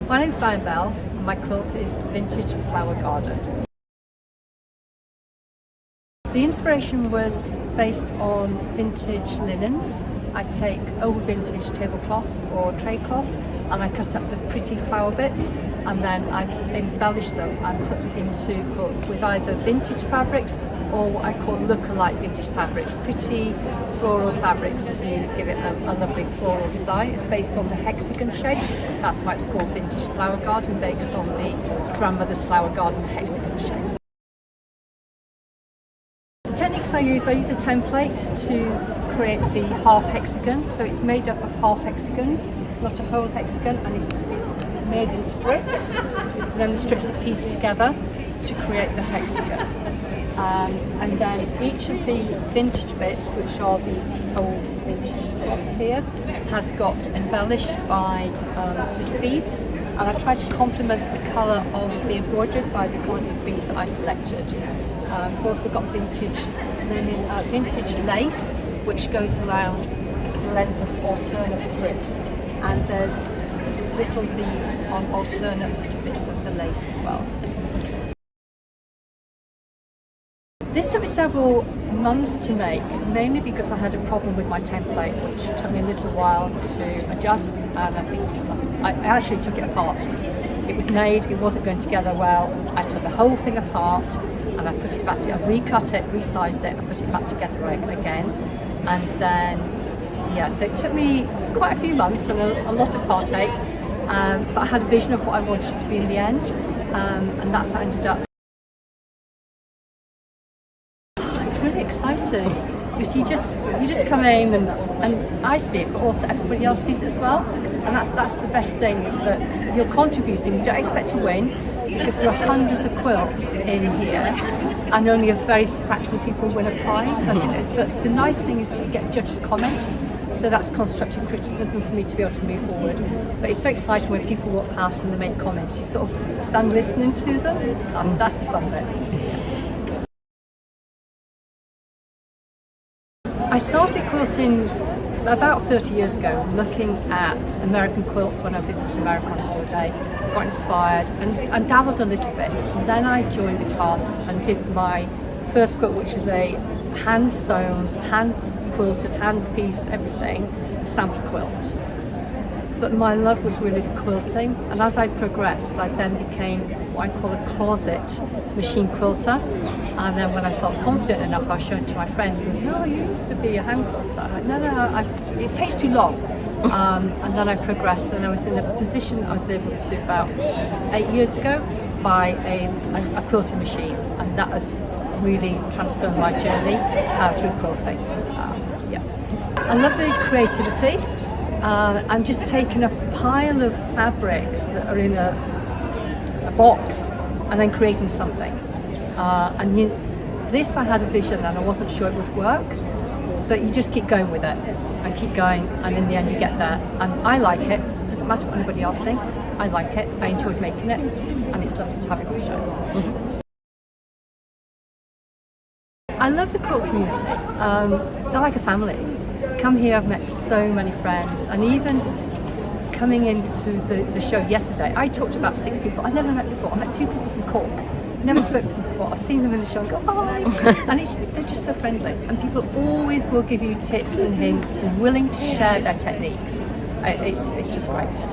My name's Diane Bell and my quilt is Vintage Flower Garden. The inspiration was based on vintage linens. I take old vintage tablecloths or tray cloths and I cut up the pretty flower bits and then I embellish them and put them into quilts with either vintage fabrics or what I call look-alike vintage fabrics, pretty floral fabrics to give it a lovely floral design. It's based on the hexagon shape, that's why it's called Vintage Flower Garden, based on the grandmother's flower garden hexagon shape. The techniques I use a template to create the half hexagon, so it's made up of half hexagons, not a whole hexagon, and it's made in strips. And then the strips are pieced together to create the hexagon. And then each of the vintage bits, which are these old vintage slots here, has got embellished by little beads, and I've tried to complement the colour of the embroidery by the colours of beads that I selected. I've also got vintage lace, which goes around the length of alternate strips, and there's little beads on alternate little bits of the lace as well. This took me several months to make, mainly because I had a problem with my template, which took me a little while to adjust, and I think I actually took it apart. It was made, it wasn't going together well. I took the whole thing apart and I put it back together, I recut it, resized it, and put it back together again. And then, yeah, so it took me quite a few months and a lot of heartache, but I had a vision of what I wanted it to be in the end, and that's how I ended up. It's really exciting because you just come in and I see it, but also everybody else sees it as well, and that's the best thing, is that you're contributing. You don't expect to win because there are hundreds of quilts in here and only a very fraction of people win a prize. But the nice thing is that you get judges' comments, so that's constructive criticism for me to be able to move forward. But it's so exciting when people walk past and they make comments. You sort of stand listening to them. That's the fun bit. I started quilting about 30 years ago, looking at American quilts when I visited America on holiday, got inspired and dabbled a little bit. And then I joined a class and did my first quilt, which was a hand-sewn, hand-quilted, hand-pieced, everything, sample quilt. But my love was really the quilting, and as I progressed, I then became what I call a closet machine quilter. And then when I felt confident enough, I showed it to my friends and they said, "Oh, you used to be a hand quilter." I'm like, no, it takes too long. And then I progressed, and I was in a position I was able to, about 8 years ago, buy a quilting machine, and that has really transformed my journey through quilting. Yeah, I love the creativity. I'm just taking a pile of fabrics that are in a box and then creating something. This I had a vision and I wasn't sure it would work, but you just keep going with it and keep going, and in the end you get there. And I like it, it doesn't matter what anybody else thinks. I like it, I enjoyed making it, and it's lovely to have it on show. I love the quilt community. They're like a family. Come here, I've met so many friends, and even coming into the show yesterday, I talked to about 6 people I've never met before. I met 2 people from Cork, never spoken to them before. I've seen them in the show and go, "Hi," and they're just so friendly, and people always will give you tips and hints and willing to share their techniques. It's just great.